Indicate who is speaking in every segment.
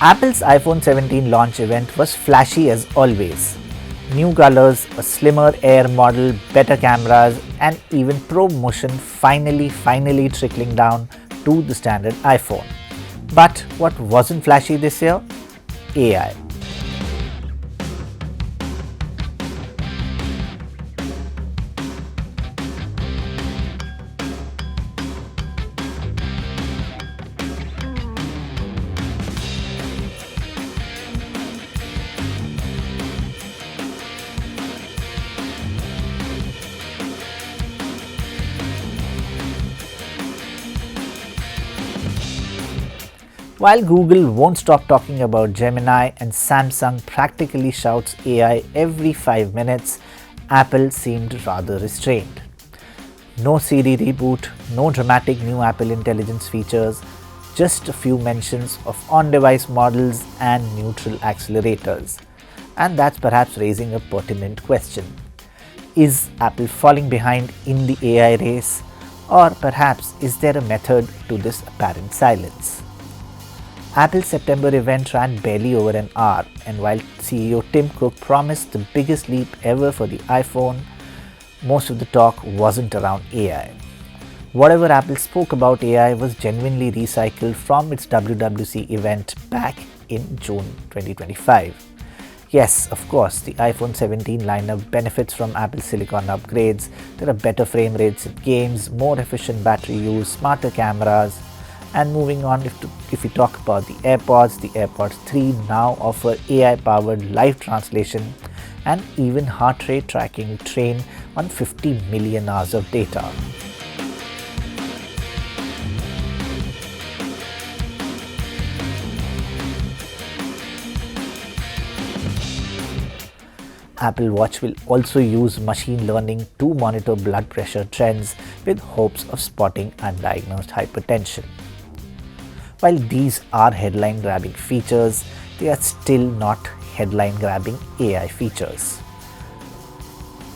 Speaker 1: Apple's iPhone 17 launch event was flashy as always. New colors, a slimmer Air model, better cameras, and even Pro Motion finally trickling down to the standard iPhone. But what wasn't flashy this year? AI. While Google won't stop talking about Gemini and Samsung practically shouts AI every 5 minutes, Apple seemed rather restrained. No Siri reboot, no dramatic new Apple Intelligence features, just a few mentions of on-device models and neutral accelerators. And that's perhaps raising a pertinent question. Is Apple falling behind in the AI race? Or perhaps is there a method to this apparent silence? Apple's September event ran barely over an hour, and while CEO Tim Cook promised the biggest leap ever for the iPhone, most of the talk wasn't around AI. Whatever Apple spoke about AI was genuinely recycled from its WWDC event back in June 2025. Yes, of course, the iPhone 17 lineup benefits from Apple Silicon upgrades. There are better frame rates in games, more efficient battery use, smarter cameras. And moving on, if we talk about the AirPods 3 now offer AI-powered live translation and even heart rate tracking trained on 50 million hours of data. Apple Watch will also use machine learning to monitor blood pressure trends with hopes of spotting undiagnosed hypertension. While these are headline-grabbing features, they are still not headline-grabbing AI features.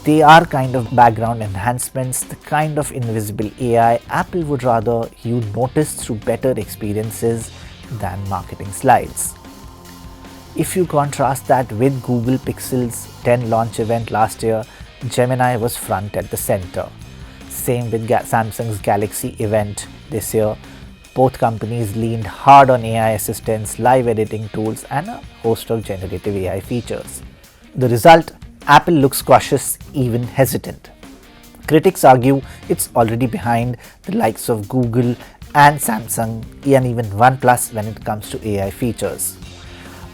Speaker 1: They are kind of background enhancements, the kind of invisible AI Apple would rather you notice through better experiences than marketing slides. If you contrast that with Google Pixel's 10 launch event last year, Gemini was front at the center. Same with Samsung's Galaxy event this year. Both companies leaned hard on AI assistants, live editing tools, and a host of generative AI features. The result? Apple looks cautious, even hesitant. Critics argue it's already behind the likes of Google and Samsung and even OnePlus when it comes to AI features.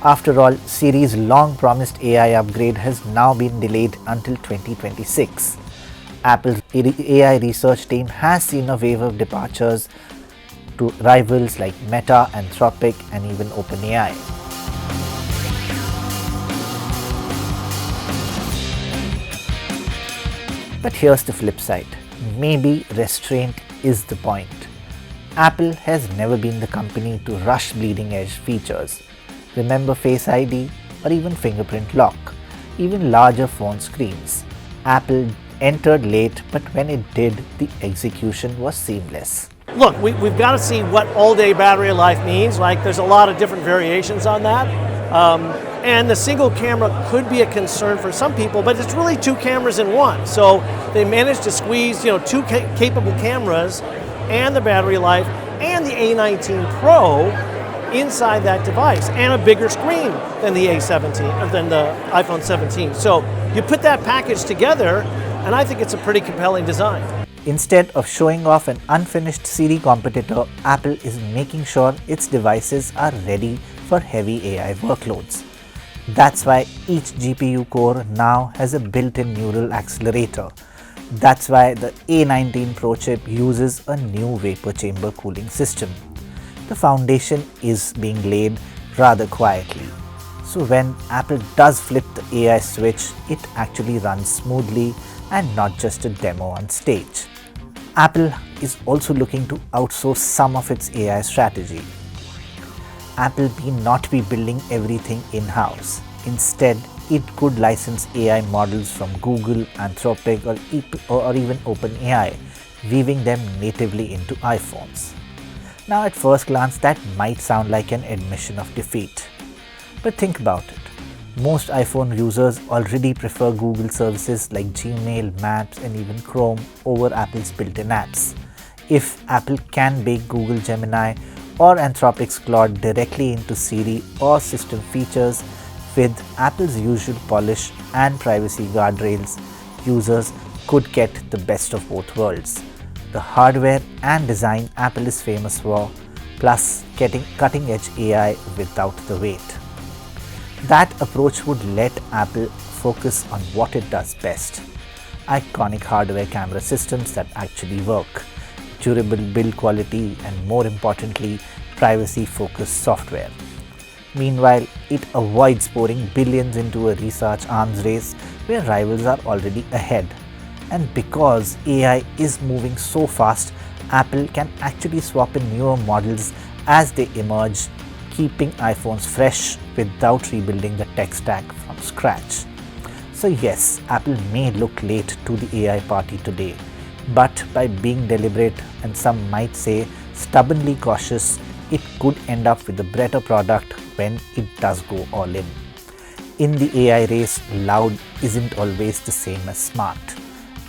Speaker 1: After all, Siri's long-promised AI upgrade has now been delayed until 2026. Apple's AI research team has seen a wave of departures to rivals like Meta, Anthropic, and even OpenAI. But here's the flip side. Maybe restraint is the point. Apple has never been the company to rush bleeding-edge features. Remember Face ID or even fingerprint lock, even larger phone screens. Apple entered late, but when it did, the execution was seamless.
Speaker 2: Look, we've got to see what all-day battery life means. Like, there's a lot of different variations on that. And the single camera could be a concern for some people, but it's really two cameras in one. So they managed to squeeze, two capable cameras and the battery life and the A19 Pro inside that device, and a bigger screen than the A17, than the iPhone 17. So you put that package together, and I think it's a pretty compelling design.
Speaker 1: Instead of showing off an unfinished Siri competitor, Apple is making sure its devices are ready for heavy AI workloads. That's why each GPU core now has a built-in neural accelerator. That's why the A19 Pro chip uses a new vapor chamber cooling system. The foundation is being laid rather quietly. So when Apple does flip the AI switch, it actually runs smoothly and not just a demo on stage. Apple is also looking to outsource some of its AI strategy. Apple may not be building everything in-house. Instead, it could license AI models from Google, Anthropic, or even OpenAI, weaving them natively into iPhones. Now, at first glance, that might sound like an admission of defeat. But think about it. Most iPhone users already prefer Google services like Gmail, Maps, and even Chrome over Apple's built-in apps. If Apple can bake Google Gemini or Anthropic's Claude directly into Siri or system features with Apple's usual polish and privacy guardrails, users could get the best of both worlds. The hardware and design Apple is famous for, plus getting cutting-edge AI without the wait. That approach would let Apple focus on what it does best: iconic hardware camera systems that actually work, durable build quality, and more importantly, privacy-focused software. Meanwhile, it avoids pouring billions into a research arms race where rivals are already ahead. And because AI is moving so fast, Apple can actually swap in newer models as they emerge, keeping iPhones fresh without rebuilding the tech stack from scratch. So yes, Apple may look late to the AI party today, but by being deliberate and some might say stubbornly cautious, it could end up with a better product when it does go all in. In the AI race, loud isn't always the same as smart.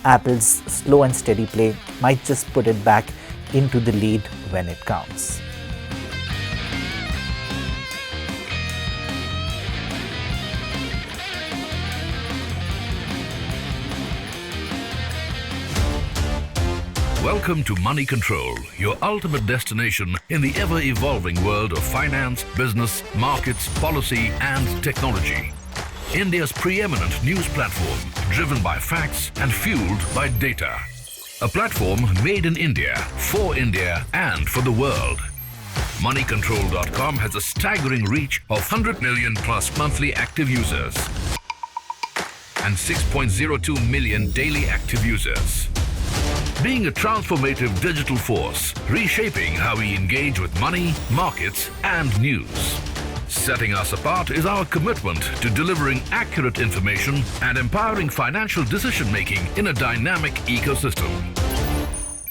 Speaker 1: Apple's slow and steady play might just put it back into the lead when it counts.
Speaker 3: Welcome to Money Control, your ultimate destination in the ever-evolving world of finance, business, markets, policy, and technology. India's preeminent news platform, driven by facts and fueled by data. A platform made in India, and for the world. Moneycontrol.com has a staggering reach of 100 million plus monthly active users and 6.02 million daily active users. Being a transformative digital force, reshaping how we engage with money, markets, and news. Setting us apart is our commitment to delivering accurate information and empowering financial decision-making in a dynamic ecosystem.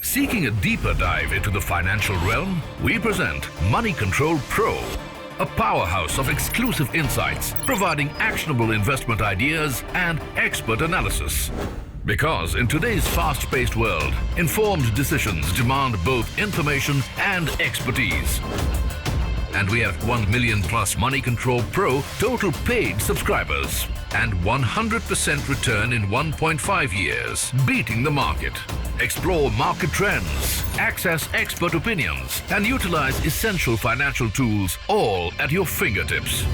Speaker 3: Seeking a deeper dive into the financial realm, we present Money Control Pro, a powerhouse of exclusive insights, providing actionable investment ideas and expert analysis. Because in today's fast-paced world, informed decisions demand both information and expertise. And we have 1 million plus Money Control Pro total paid subscribers and 100% return in 1.5 years, beating the market. Explore market trends, access expert opinions, and utilize essential financial tools all at your fingertips.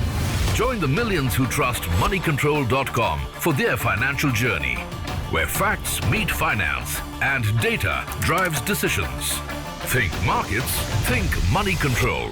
Speaker 3: Join the millions who trust Moneycontrol.com for their financial journey, where facts meet finance and data drives decisions. Think markets, think Money Control.